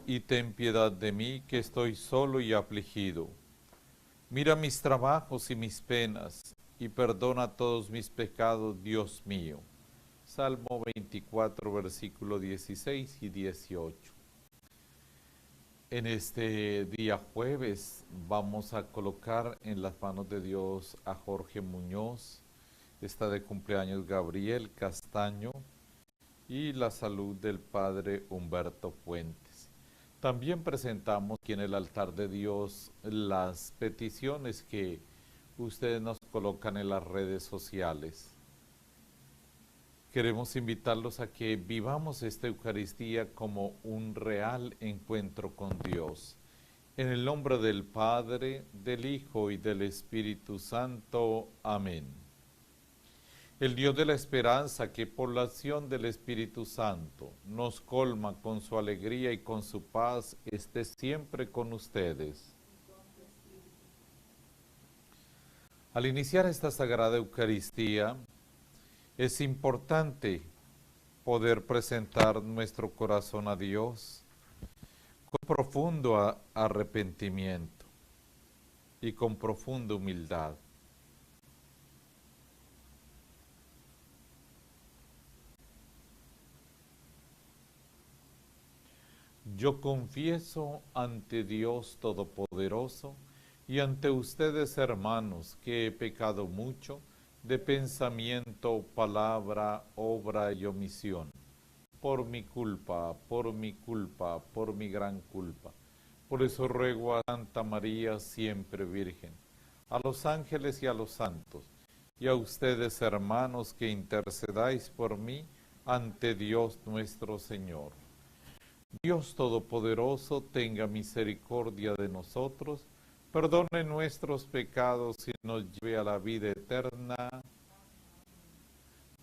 y ten piedad de mí, que estoy solo y afligido. Mira mis trabajos y mis penas, y perdona todos mis pecados, Dios mío. Salmo 24, versículo 16 y 18. En este día jueves vamos a colocar en las manos de Dios a Jorge Muñoz, está de cumpleaños Gabriel Castaño, y la salud del padre Humberto Fuentes. También presentamos aquí en el altar de Dios las peticiones que ustedes nos colocan en las redes sociales. Queremos invitarlos a que vivamos esta Eucaristía como un real encuentro con Dios. En el nombre del Padre, del Hijo y del Espíritu Santo. Amén. El Dios de la esperanza, que por la acción del Espíritu Santo nos colma con su alegría y con su paz, esté siempre con ustedes. Al iniciar esta Sagrada Eucaristía, es importante poder presentar nuestro corazón a Dios con profundo arrepentimiento y con profunda humildad. Yo confieso ante Dios Todopoderoso y ante ustedes, hermanos, que he pecado mucho de pensamiento, palabra, obra y omisión, por mi culpa, por mi culpa, por mi gran culpa. Por eso ruego a Santa María, siempre Virgen, a los ángeles y a los santos, y a ustedes, hermanos, que intercedáis por mí ante Dios nuestro Señor. Dios Todopoderoso, tenga misericordia de nosotros, perdone nuestros pecados y nos lleve a la vida eterna.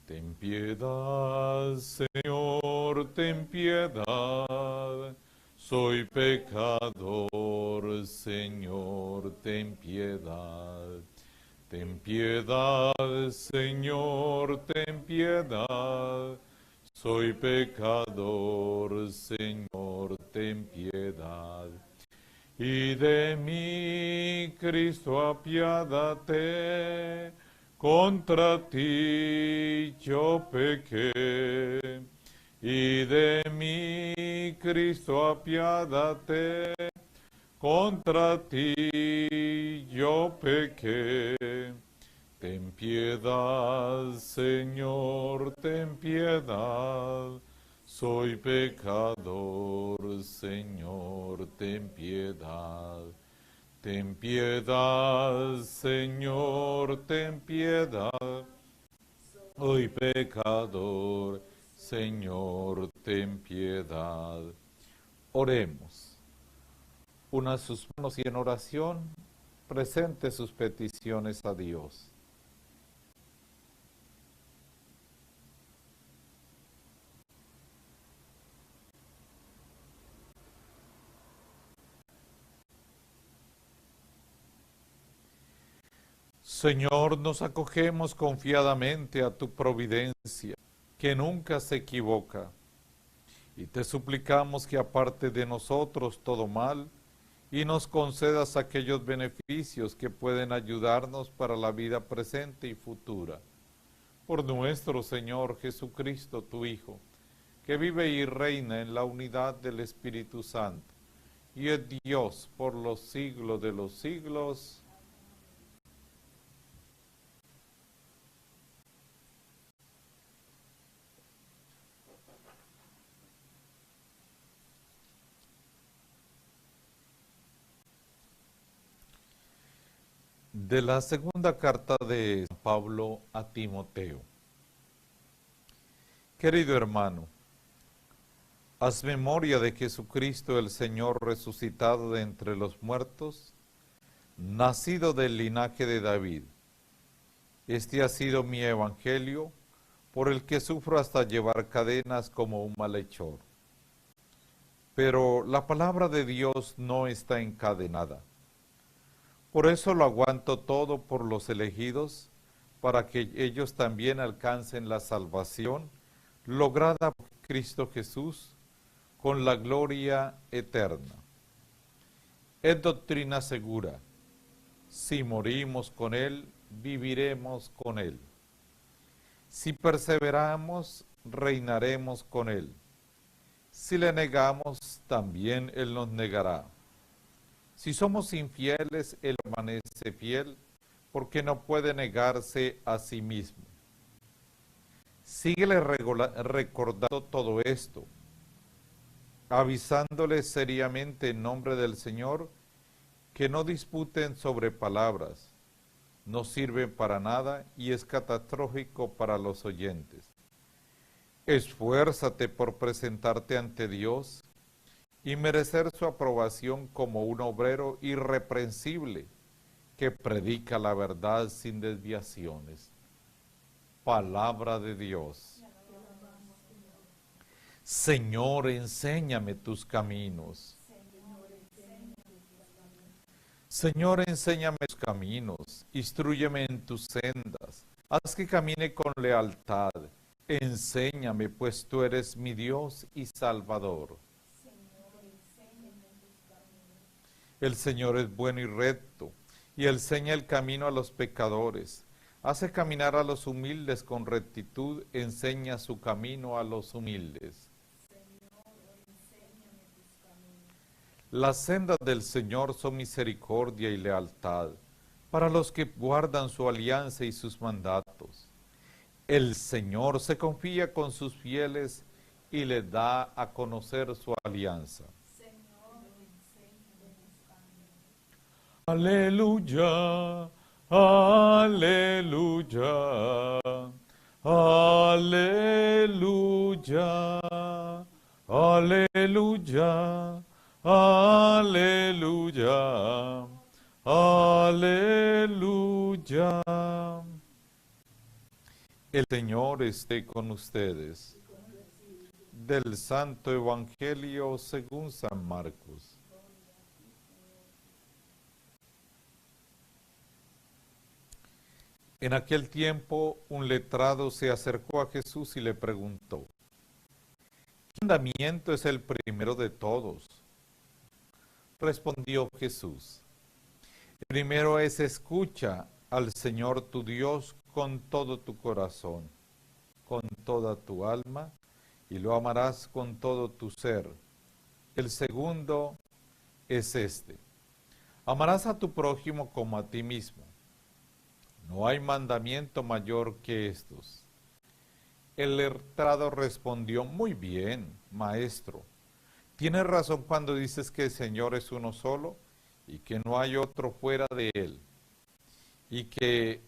Ten piedad, Señor, ten piedad. Soy pecador, Señor, ten piedad. Ten piedad, Señor, ten piedad. Soy pecador, Señor, ten piedad. Y de mí, Cristo, apiádate, contra ti yo pequé. Y de mí, Cristo, apiádate, contra ti yo pequé. Ten piedad, Señor, ten piedad. Soy pecador, Señor, ten piedad. Ten piedad, Señor, ten piedad. Soy pecador, Señor, ten piedad. Oremos. Una sus manos y en oración presente sus peticiones a Dios. Señor, nos acogemos confiadamente a tu providencia, que nunca se equivoca, y te suplicamos que aparte de nosotros todo mal, y nos concedas aquellos beneficios que pueden ayudarnos para la vida presente y futura. Por nuestro Señor Jesucristo, tu Hijo, que vive y reina en la unidad del Espíritu Santo, y es Dios por los siglos de los siglos. De la segunda carta de San Pablo a Timoteo. Querido hermano, haz memoria de Jesucristo el Señor resucitado de entre los muertos, nacido del linaje de David. Este ha sido mi evangelio, por el que sufro hasta llevar cadenas como un malhechor. Pero la palabra de Dios no está encadenada. Por eso lo aguanto todo por los elegidos, para que ellos también alcancen la salvación lograda por Cristo Jesús, con la gloria eterna. Es doctrina segura. Si morimos con Él, viviremos con Él. Si perseveramos, reinaremos con Él. Si le negamos, también Él nos negará. Si somos infieles, Él permanece fiel, porque no puede negarse a sí mismo. Síguele recordando todo esto, avisándole seriamente en nombre del Señor que no disputen sobre palabras, no sirven para nada y es catastrófico para los oyentes. Esfuérzate por presentarte ante Dios y merecer su aprobación como un obrero irreprensible que predica la verdad sin desviaciones. Palabra de Dios. Señor, enséñame tus caminos. Señor, enséñame tus caminos, instrúyeme en tus sendas, haz que camine con lealtad. Enséñame, pues tú eres mi Dios y Salvador. El Señor es bueno y recto, y enseña el camino a los pecadores. Hace caminar a los humildes con rectitud, enseña su camino a los humildes. Las sendas del Señor son misericordia y lealtad para los que guardan su alianza y sus mandatos. El Señor se confía con sus fieles y les da a conocer su alianza. Aleluya, aleluya, aleluya, aleluya, aleluya, aleluya. El Señor esté con ustedes. Del Santo Evangelio según San Marcos. En aquel tiempo, un letrado se acercó a Jesús y le preguntó: ¿qué mandamiento es el primero de todos? Respondió Jesús: el primero es: escucha al Señor tu Dios con todo tu corazón, con toda tu alma, y lo amarás con todo tu ser. El segundo es este: amarás a tu prójimo como a ti mismo. No hay mandamiento mayor que estos. El letrado respondió: muy bien, maestro. Tienes razón cuando dices que el Señor es uno solo y que no hay otro fuera de Él. Y que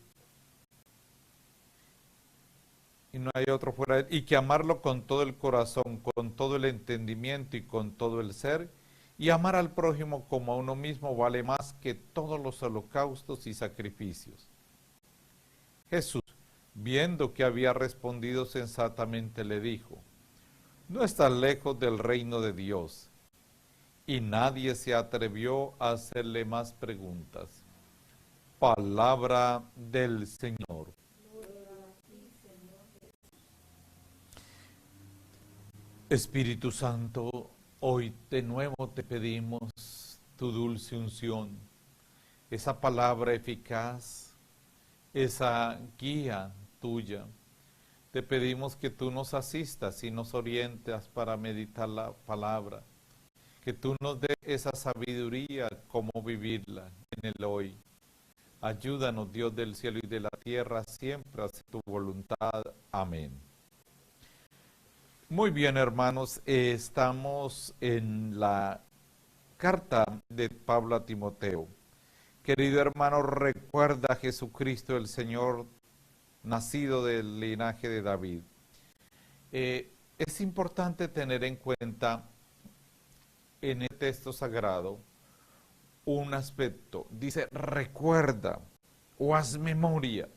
amarlo con todo el corazón, con todo el entendimiento y con todo el ser, y amar al prójimo como a uno mismo vale más que todos los holocaustos y sacrificios. Jesús, viendo que había respondido sensatamente, le dijo: no estás lejos del reino de Dios. Y nadie se atrevió a hacerle más preguntas. Palabra del Señor. Espíritu Santo, hoy de nuevo te pedimos tu dulce unción, esa palabra eficaz, esa guía tuya. Te pedimos que tú nos asistas y nos orientes para meditar la palabra, que tú nos des esa sabiduría, cómo vivirla en el hoy. Ayúdanos, Dios del cielo y de la tierra, siempre a hacer tu voluntad. Amén. Muy bien, hermanos, estamos en la carta de Pablo a Timoteo. Querido hermano, recuerda a Jesucristo el Señor, nacido del linaje de David. Es importante tener en cuenta en el texto sagrado un aspecto. Dice: recuerda o haz memoria.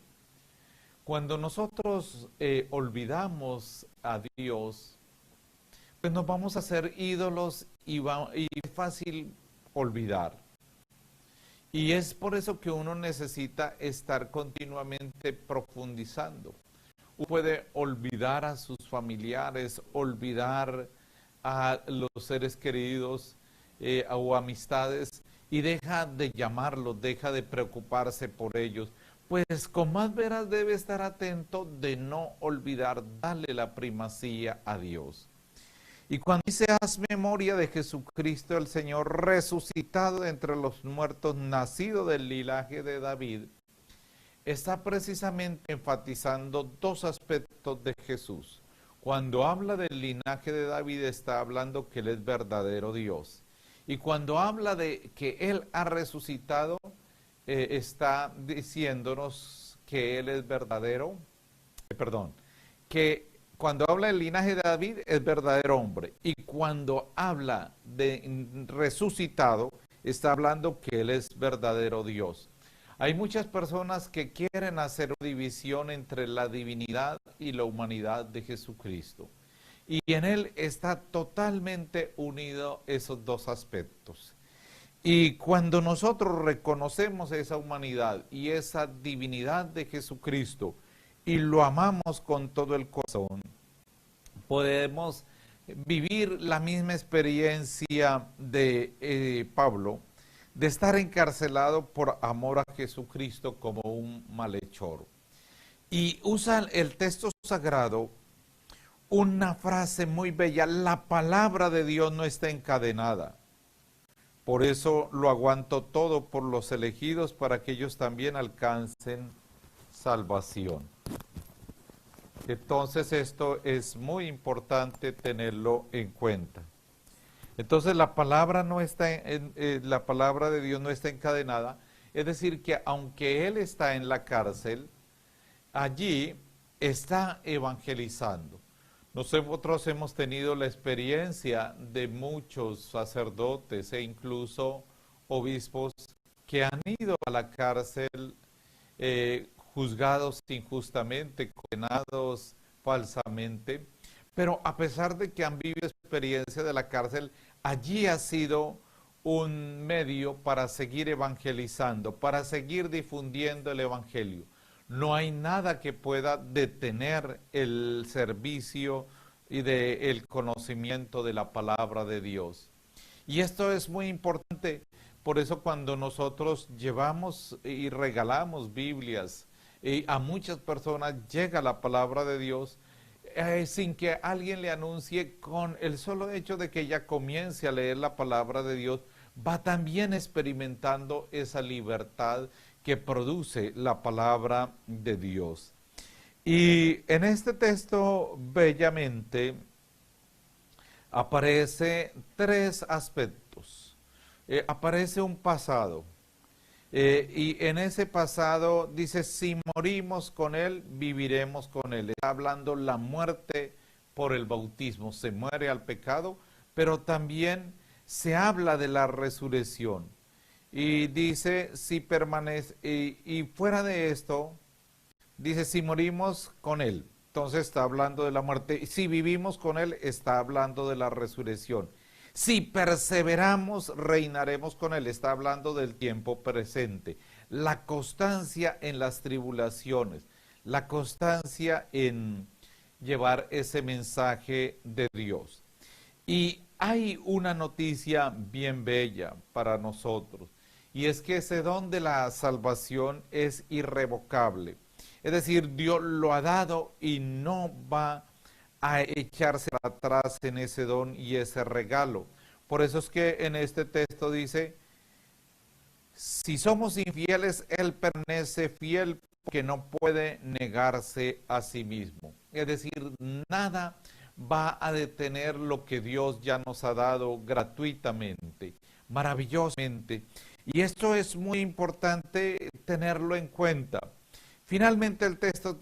Cuando nosotros olvidamos a Dios, pues nos vamos a hacer ídolos y es fácil olvidar. Y es por eso que uno necesita estar continuamente profundizando. Uno puede olvidar a sus familiares, olvidar a los seres queridos o amistades y deja de llamarlos, deja de preocuparse por ellos, pues con más veras debe estar atento de no olvidar darle la primacía a Dios. Y cuando dice, haz memoria de Jesucristo el Señor, resucitado de entre los muertos, nacido del linaje de David, está precisamente enfatizando dos aspectos de Jesús. Cuando habla del linaje de David, está hablando que Él es verdadero Dios. Y cuando habla de que Él ha resucitado, está diciéndonos que Él es verdadero, que cuando habla del linaje de David es verdadero hombre. Y cuando habla de resucitado, está hablando que Él es verdadero Dios. Hay muchas personas que quieren hacer una división entre la divinidad y la humanidad de Jesucristo. Y en Él está totalmente unido esos dos aspectos. Y cuando nosotros reconocemos esa humanidad y esa divinidad de Jesucristo y lo amamos con todo el corazón, podemos vivir la misma experiencia de Pablo, de estar encarcelado por amor a Jesucristo como un malhechor. Y usa el texto sagrado una frase muy bella: la palabra de Dios no está encadenada. Por eso lo aguanto todo por los elegidos, para que ellos también alcancen salvación. Entonces esto es muy importante tenerlo en cuenta. Entonces la palabra la palabra de Dios no está encadenada, es decir que aunque Él está en la cárcel, allí está evangelizando. Nosotros hemos tenido la experiencia de muchos sacerdotes e incluso obispos que han ido a la cárcel juzgados injustamente, condenados falsamente, pero a pesar de que han vivido experiencia de la cárcel, allí ha sido un medio para seguir evangelizando, para seguir difundiendo el evangelio. No hay nada que pueda detener el servicio y el conocimiento de la palabra de Dios. Y esto es muy importante, por eso cuando nosotros llevamos y regalamos Biblias, a muchas personas llega la palabra de Dios, sin que alguien le anuncie, con el solo hecho de que ella comience a leer la palabra de Dios, va también experimentando esa libertad que produce la palabra de Dios. Y en este texto bellamente aparece tres aspectos. Aparece un pasado. Y en ese pasado dice, si morimos con Él, viviremos con Él. Está hablando la muerte por el bautismo. Se muere al pecado, pero también se habla de la resurrección. Y dice, si permanece, y fuera de esto, dice, si morimos con Él. Entonces está hablando de la muerte. Si vivimos con Él, está hablando de la resurrección. Si perseveramos, reinaremos con Él. Está hablando del tiempo presente. La constancia en las tribulaciones. La constancia en llevar ese mensaje de Dios. Y hay una noticia bien bella para nosotros. Y es que ese don de la salvación es irrevocable. Es decir, Dios lo ha dado y no va a echarse atrás en ese don y ese regalo. Por eso es que en este texto dice, si somos infieles, Él permanece fiel porque no puede negarse a sí mismo. Es decir, nada va a detener lo que Dios ya nos ha dado gratuitamente, maravillosamente. Y esto es muy importante tenerlo en cuenta. Finalmente el texto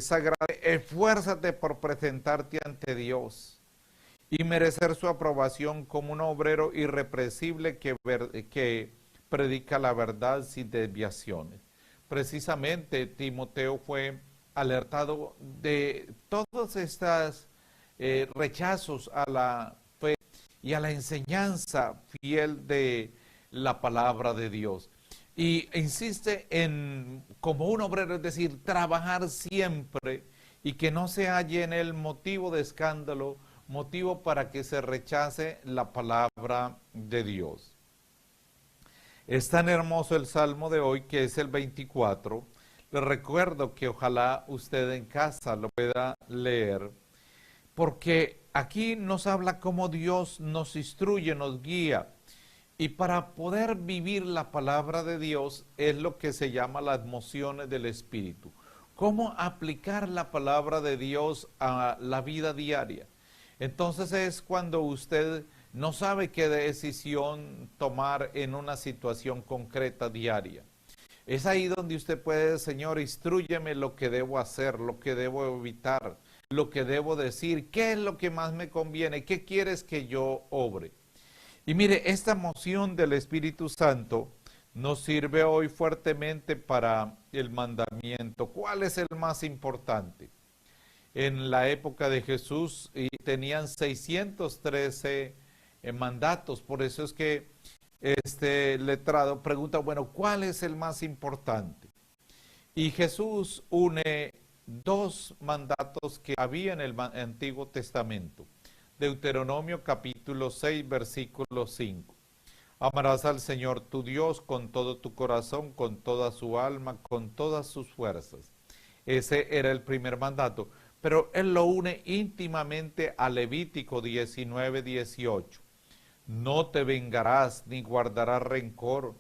sagrado, esfuérzate por presentarte ante Dios y merecer su aprobación como un obrero irrepresible que predica la verdad sin desviaciones. Precisamente Timoteo fue alertado de todos estos rechazos a la fe y a la enseñanza fiel de la palabra de Dios. Y insiste en, como un obrero, es decir, trabajar siempre y que no se halle en el motivo de escándalo, motivo para que se rechace la palabra de Dios. Es tan hermoso el salmo de hoy, que es el 24. Les recuerdo que ojalá usted en casa lo pueda leer, porque aquí nos habla cómo Dios nos instruye, nos guía. Y para poder vivir la palabra de Dios es lo que se llama las mociones del Espíritu. Cómo aplicar la palabra de Dios a la vida diaria. Entonces es cuando usted no sabe qué decisión tomar en una situación concreta diaria. Es ahí donde usted puede, Señor, instrúyeme lo que debo hacer, lo que debo evitar, lo que debo decir, qué es lo que más me conviene, qué quieres que yo obre. Y mire, esta moción del Espíritu Santo nos sirve hoy fuertemente para el mandamiento. ¿Cuál es el más importante? En la época de Jesús tenían 613 mandatos, por eso es que este letrado pregunta, bueno, ¿cuál es el más importante? Y Jesús une dos mandatos que había en el Antiguo Testamento. Deuteronomio capítulo 6, versículo 5. Amarás al Señor tu Dios con todo tu corazón, con toda su alma, con todas sus fuerzas. Ese era el primer mandato, pero él lo une íntimamente a Levítico 19, 18. No te vengarás ni guardarás rencor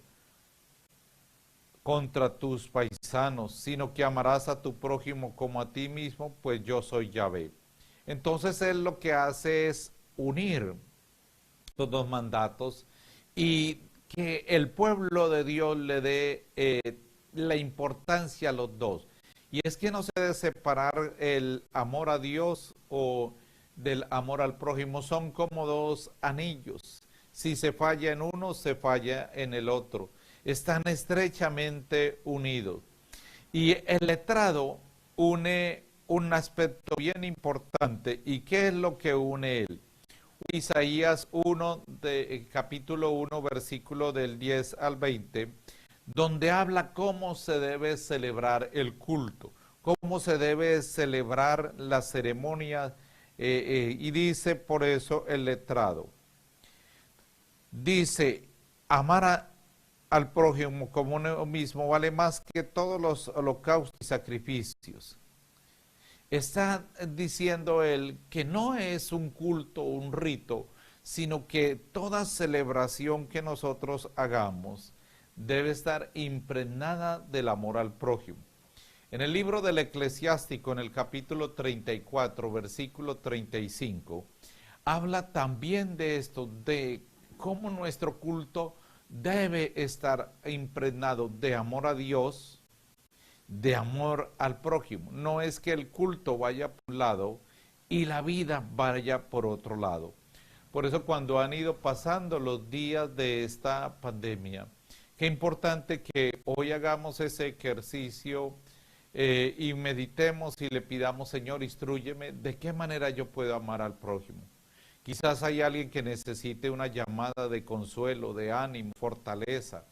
contra tus paisanos, sino que amarás a tu prójimo como a ti mismo, pues yo soy Yahvé. Entonces él lo que hace es unir los dos mandatos y que el pueblo de Dios le dé la importancia a los dos. Y es que no se debe separar el amor a Dios o del amor al prójimo, son como dos anillos. Si se falla en uno, se falla en el otro. Están estrechamente unidos. Y el letrado une un aspecto bien importante. ¿Y qué es lo que une él? Isaías 1, capítulo 1, versículo del 10 al 20, donde habla cómo se debe celebrar el culto, cómo se debe celebrar la ceremonia, y dice por eso el letrado. Dice, amar al prójimo como uno mismo vale más que todos los holocaustos y sacrificios. Está diciendo él que no es un culto, un rito, sino que toda celebración que nosotros hagamos debe estar impregnada del amor al prójimo. En el libro del Eclesiástico, en el capítulo 34, versículo 35, habla también de esto, de cómo nuestro culto debe estar impregnado de amor a Dios, de amor al prójimo. No es que el culto vaya por un lado y la vida vaya por otro lado. Por eso cuando han ido pasando los días de esta pandemia, qué importante que hoy hagamos ese ejercicio y meditemos y le pidamos, Señor, instrúyeme de qué manera yo puedo amar al prójimo. Quizás hay alguien que necesite una llamada de consuelo, de ánimo, fortaleza.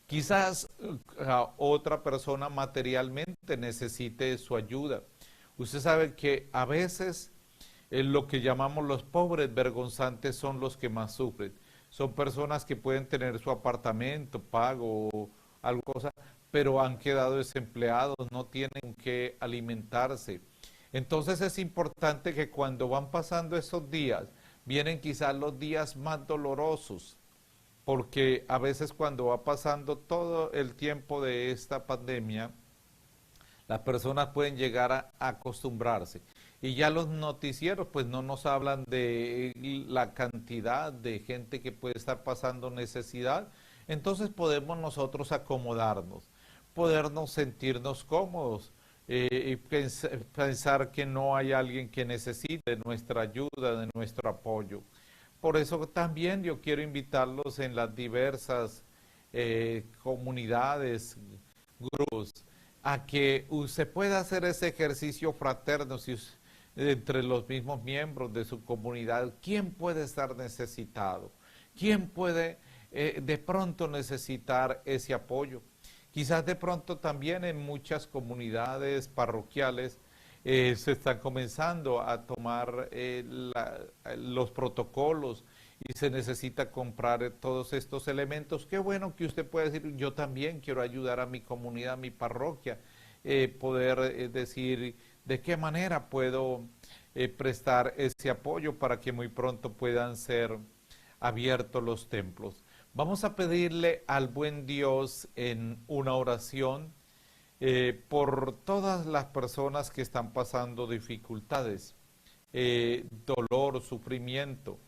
Quizás otra persona materialmente necesite su ayuda. Usted sabe que a veces lo que llamamos los pobres vergonzantes son los que más sufren. Son personas que pueden tener su apartamento pago o algo cosa, pero han quedado desempleados, no tienen que alimentarse. Entonces es importante que cuando van pasando esos días, vienen quizás los días más dolorosos, porque a veces cuando va pasando todo el tiempo de esta pandemia, las personas pueden llegar a acostumbrarse. Y ya los noticieros pues no nos hablan de la cantidad de gente que puede estar pasando necesidad. Entonces podemos nosotros acomodarnos, podernos sentirnos cómodos y pensar que no hay alguien que necesite nuestra ayuda, de nuestro apoyo. Por eso también yo quiero invitarlos en las diversas comunidades, grupos, a que se pueda hacer ese ejercicio fraterno entre los mismos miembros de su comunidad. ¿Quién puede estar necesitado? ¿Quién puede de pronto necesitar ese apoyo? Quizás de pronto también en muchas comunidades parroquiales se están comenzando a tomar los protocolos y se necesita comprar todos estos elementos. Qué bueno que usted pueda decir, yo también quiero ayudar a mi comunidad, a mi parroquia, poder decir de qué manera puedo prestar ese apoyo para que muy pronto puedan ser abiertos los templos. Vamos a pedirle al buen Dios en una oración por todas las personas que están pasando dificultades, dolor, sufrimiento,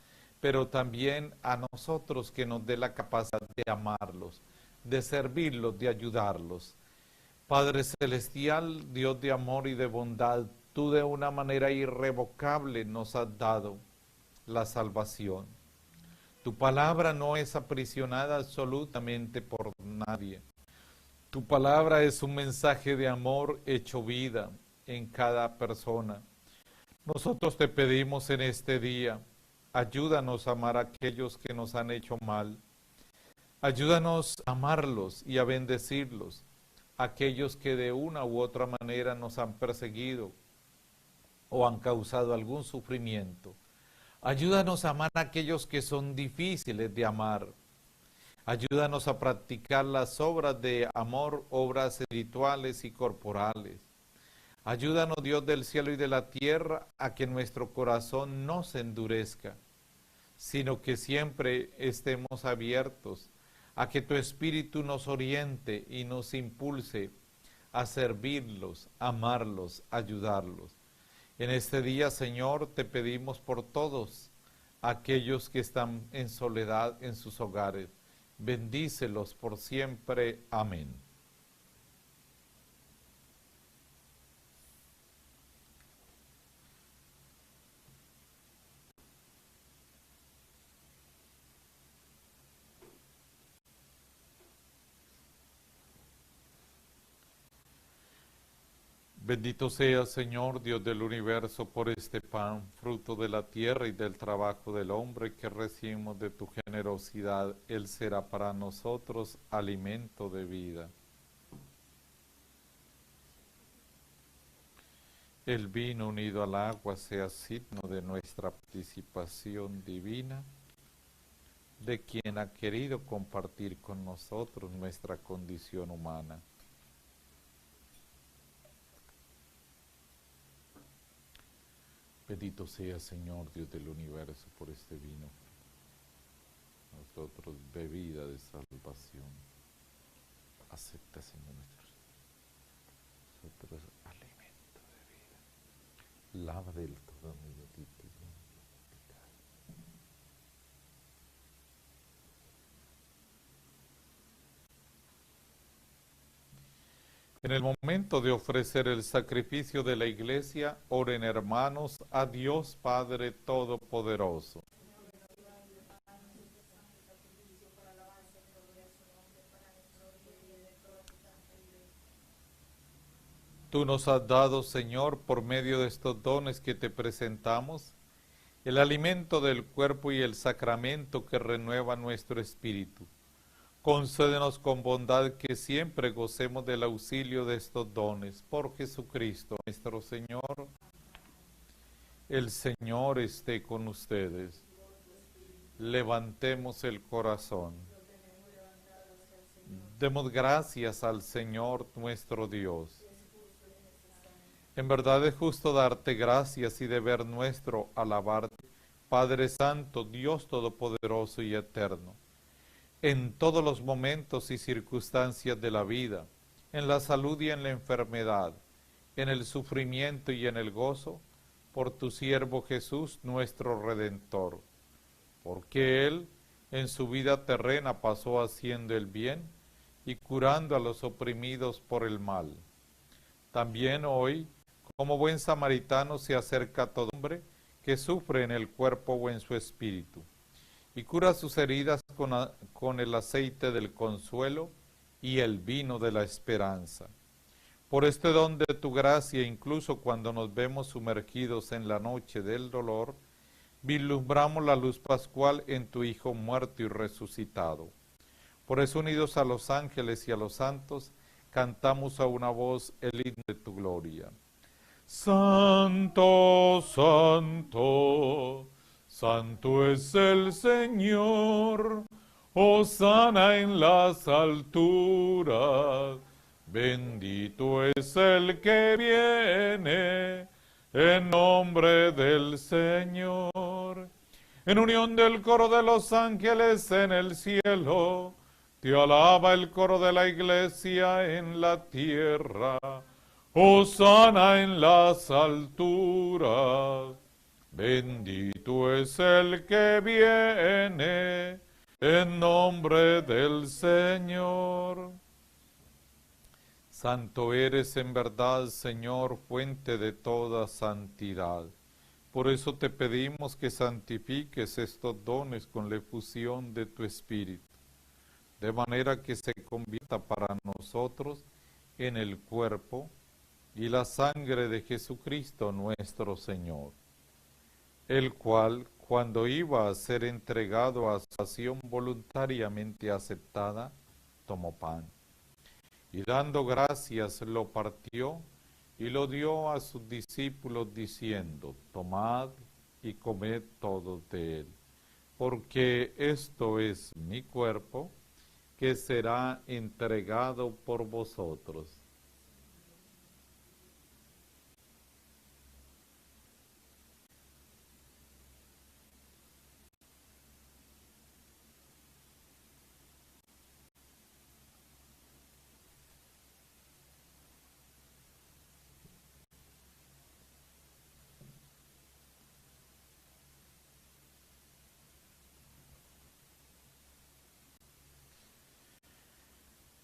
pero también a nosotros que nos dé la capacidad de amarlos, de servirlos, de ayudarlos. Padre Celestial, Dios de amor y de bondad, tú de una manera irrevocable nos has dado la salvación. Tu palabra no es aprisionada absolutamente por nadie. Tu palabra es un mensaje de amor hecho vida en cada persona. Nosotros te pedimos en este día, ayúdanos a amar a aquellos que nos han hecho mal. Ayúdanos a amarlos y a bendecirlos, aquellos que de una u otra manera nos han perseguido o han causado algún sufrimiento. Ayúdanos a amar a aquellos que son difíciles de amar. Ayúdanos a practicar las obras de amor, obras espirituales y corporales. Ayúdanos, Dios del cielo y de la tierra, a que nuestro corazón no se endurezca, sino que siempre estemos abiertos a que tu Espíritu nos oriente y nos impulse a servirlos, amarlos, ayudarlos. En este día, Señor, te pedimos por todos aquellos que están en soledad en sus hogares. Bendícelos por siempre. Amén. Bendito sea, Señor, Dios del universo, por este pan, fruto de la tierra y del trabajo del hombre que recibimos de tu generosidad. Él será para nosotros alimento de vida. El vino unido al agua sea signo de nuestra participación divina, de quien ha querido compartir con nosotros nuestra condición humana. Bendito sea, Señor, Dios del universo, por este vino, nosotros bebida de salvación. Acepta, Señor, nosotros alimento de vida. Lava del todo mi oditis. En el momento de ofrecer el sacrificio de la iglesia, oren, hermanos, a Dios Padre Todopoderoso. Tú nos has dado, Señor, por medio de estos dones que te presentamos, el alimento del cuerpo y el sacramento que renueva nuestro espíritu. Concédenos con bondad que siempre gocemos del auxilio de estos dones. Por Jesucristo nuestro Señor. El Señor esté con ustedes. Levantemos el corazón. Demos gracias al Señor nuestro Dios. En verdad es justo darte gracias y deber nuestro alabarte, Padre Santo, Dios Todopoderoso y Eterno, en todos los momentos y circunstancias de la vida, en la salud y en la enfermedad, en el sufrimiento y en el gozo, por tu siervo Jesús, nuestro Redentor, porque Él en su vida terrena pasó haciendo el bien y curando a los oprimidos por el mal. También hoy, como buen samaritano, se acerca a todo hombre que sufre en el cuerpo o en su espíritu, y cura sus heridas con el aceite del consuelo y el vino de la esperanza. Por este don de tu gracia, incluso cuando nos vemos sumergidos en la noche del dolor, vislumbramos la luz pascual en tu Hijo muerto y resucitado. Por eso, unidos a los ángeles y a los santos, cantamos a una voz el himno de tu gloria. Santo, santo, santo es el Señor. Hosana en las alturas. Bendito es el que viene en nombre del Señor. En unión del coro de los ángeles en el cielo, te alaba el coro de la iglesia en la tierra. Hosana en las alturas. Bendito es el que viene en nombre del Señor. Santo eres en verdad, Señor, fuente de toda santidad. Por eso te pedimos que santifiques estos dones con la efusión de tu Espíritu, de manera que se convierta para nosotros en el cuerpo y la sangre de Jesucristo nuestro Señor, el cual, cuando iba a ser entregado a su pasión voluntariamente aceptada, tomó pan, y dando gracias lo partió, y lo dio a sus discípulos diciendo, tomad y comed todos de él, porque esto es mi cuerpo, que será entregado por vosotros.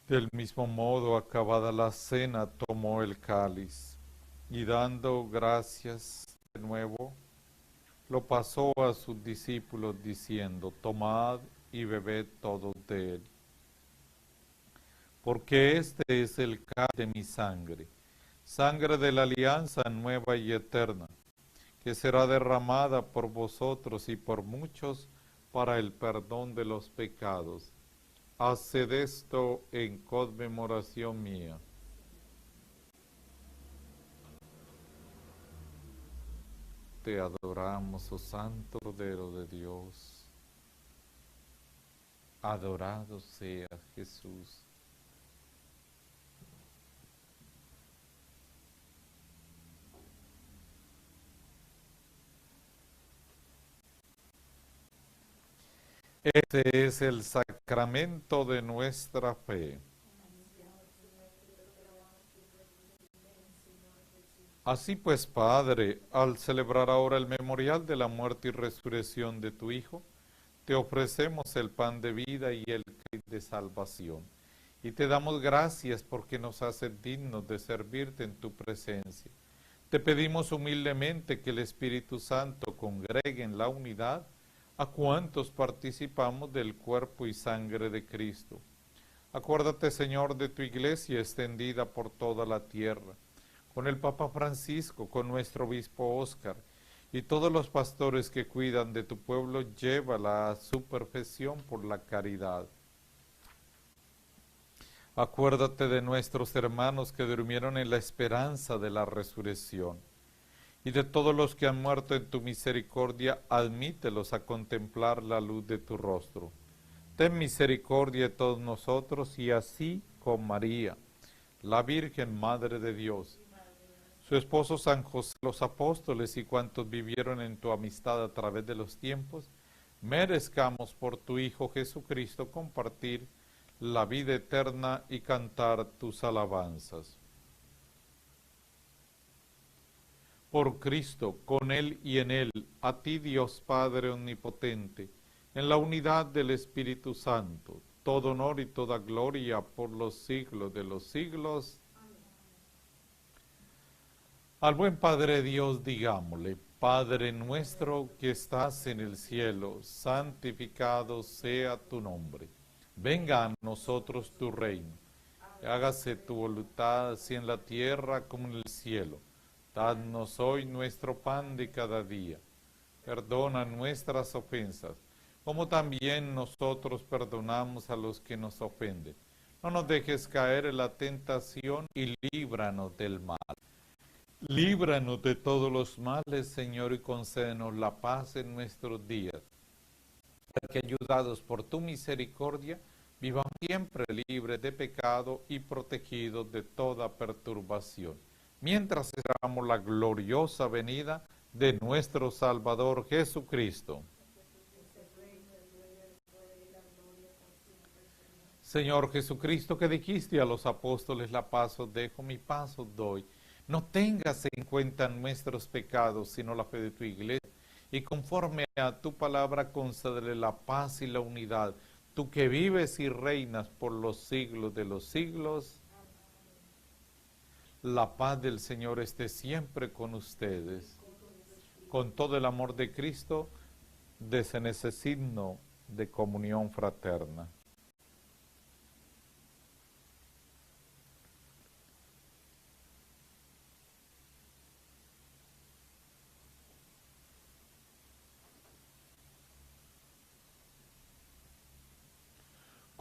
Del mismo modo, acabada la cena, tomó el cáliz y dando gracias de nuevo, lo pasó a sus discípulos diciendo, tomad y bebed todos de él, porque este es el cáliz de mi sangre, sangre de la alianza nueva y eterna, que será derramada por vosotros y por muchos para el perdón de los pecados. Haced esto en conmemoración mía. Te adoramos, oh Santo Cordero de Dios. Adorado sea Jesús. Este es el sacramento de nuestra fe. Así pues, Padre, al celebrar ahora el memorial de la muerte y resurrección de tu Hijo, te ofrecemos el pan de vida y el cáliz de salvación. Y te damos gracias porque nos haces dignos de servirte en tu presencia. Te pedimos humildemente que el Espíritu Santo congregue en la unidad a cuantos participamos del cuerpo y sangre de Cristo. Acuérdate, Señor, de tu iglesia extendida por toda la tierra, con el Papa Francisco, con nuestro obispo Óscar, y todos los pastores que cuidan de tu pueblo, llévala a su perfección por la caridad. Acuérdate de nuestros hermanos que durmieron en la esperanza de la resurrección, y de todos los que han muerto en tu misericordia, admítelos a contemplar la luz de tu rostro. Ten misericordia de todos nosotros, y así con María, la Virgen Madre de Dios, su esposo San José, los apóstoles y cuantos vivieron en tu amistad a través de los tiempos, merezcamos por tu Hijo Jesucristo compartir la vida eterna y cantar tus alabanzas. Por Cristo, con Él y en Él, a ti Dios Padre Omnipotente, en la unidad del Espíritu Santo, todo honor y toda gloria por los siglos de los siglos. Al buen Padre Dios digámosle, Padre nuestro que estás en el cielo, santificado sea tu nombre. Venga a nosotros tu reino. Hágase tu voluntad así en la tierra como en el cielo. Danos hoy nuestro pan de cada día. Perdona nuestras ofensas, como también nosotros perdonamos a los que nos ofenden. No nos dejes caer en la tentación y líbranos del mal. Líbranos de todos los males, Señor, y concédenos la paz en nuestros días, para que, ayudados por tu misericordia, vivamos siempre libres de pecado y protegidos de toda perturbación, mientras esperamos la gloriosa venida de nuestro Salvador Jesucristo. Señor Jesucristo, que dijiste a los apóstoles, la paz os dejo, mi paz os doy. No tengas en cuenta nuestros pecados, sino la fe de tu iglesia. Y conforme a tu palabra, concédele la paz y la unidad. Tú que vives y reinas por los siglos de los siglos. La paz del Señor esté siempre con ustedes. Con todo el amor de Cristo, desen ese signo de comunión fraterna.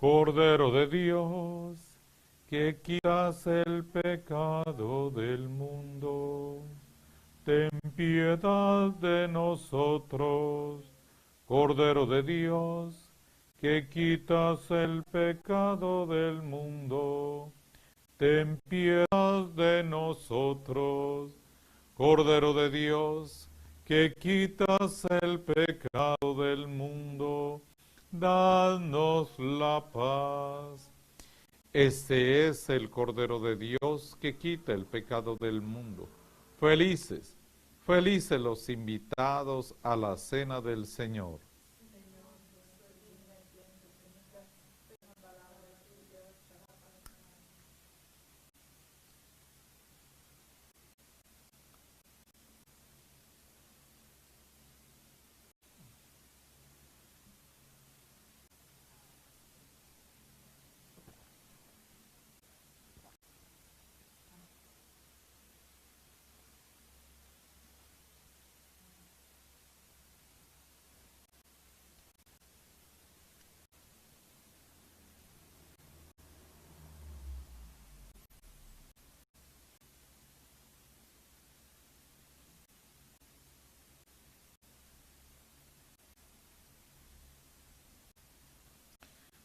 Cordero de Dios, que quitas el pecado del mundo, ten piedad de nosotros. Cordero de Dios, que quitas el pecado del mundo, ten piedad de nosotros. Cordero de Dios, que quitas el pecado del mundo, danos la paz. Este es el Cordero de Dios que quita el pecado del mundo. Felices, felices los invitados a la cena del Señor.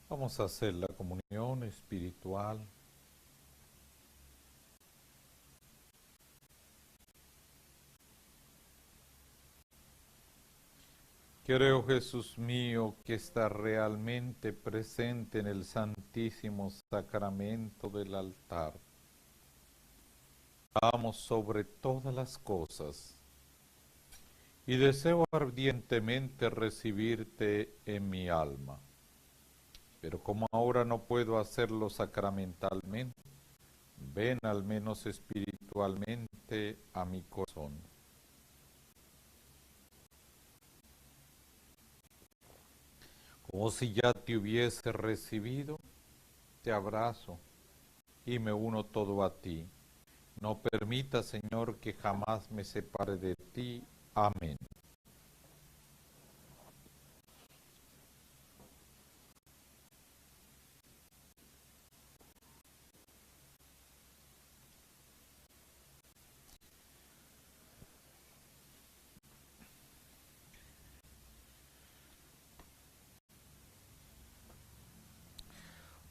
Vamos a hacer la comunión espiritual. Creo, Jesús mío, que está realmente presente en el Santísimo Sacramento del altar. Amo sobre todas las cosas y deseo ardientemente recibirte en mi alma. Pero como ahora no puedo hacerlo sacramentalmente, ven al menos espiritualmente a mi corazón. Como si ya te hubiese recibido, te abrazo y me uno todo a ti. No permita, Señor, que jamás me separe de ti. Amén.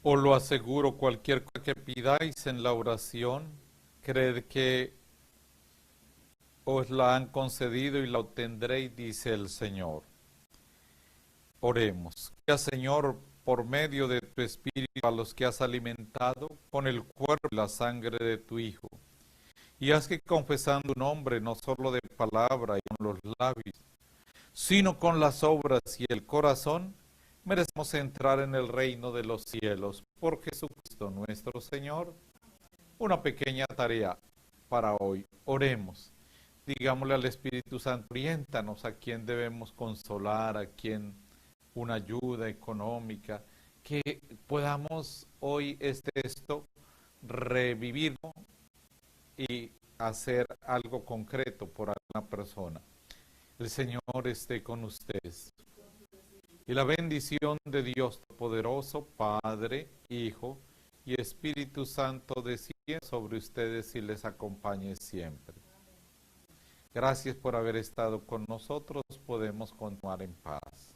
Os lo aseguro, cualquier cosa que pidáis en la oración, creed que os la han concedido y la obtendréis, dice el Señor. Oremos. Señor, por medio de tu Espíritu, a los que has alimentado con el cuerpo y la sangre de tu Hijo, y haz que confesando un nombre, no solo de palabra y con los labios, sino con las obras y el corazón, merecemos entrar en el reino de los cielos. Por Jesucristo nuestro Señor. Una pequeña tarea para hoy. Oremos. Digámosle al Espíritu Santo, oriéntanos a quién debemos consolar, a quién una ayuda económica, que podamos hoy esto revivirlo y hacer algo concreto por alguna persona. El Señor esté con ustedes. Y la bendición de Dios Todopoderoso, Padre, Hijo y Espíritu Santo descienda sobre ustedes y les acompañe siempre. Gracias por haber estado con nosotros. Podemos continuar en paz.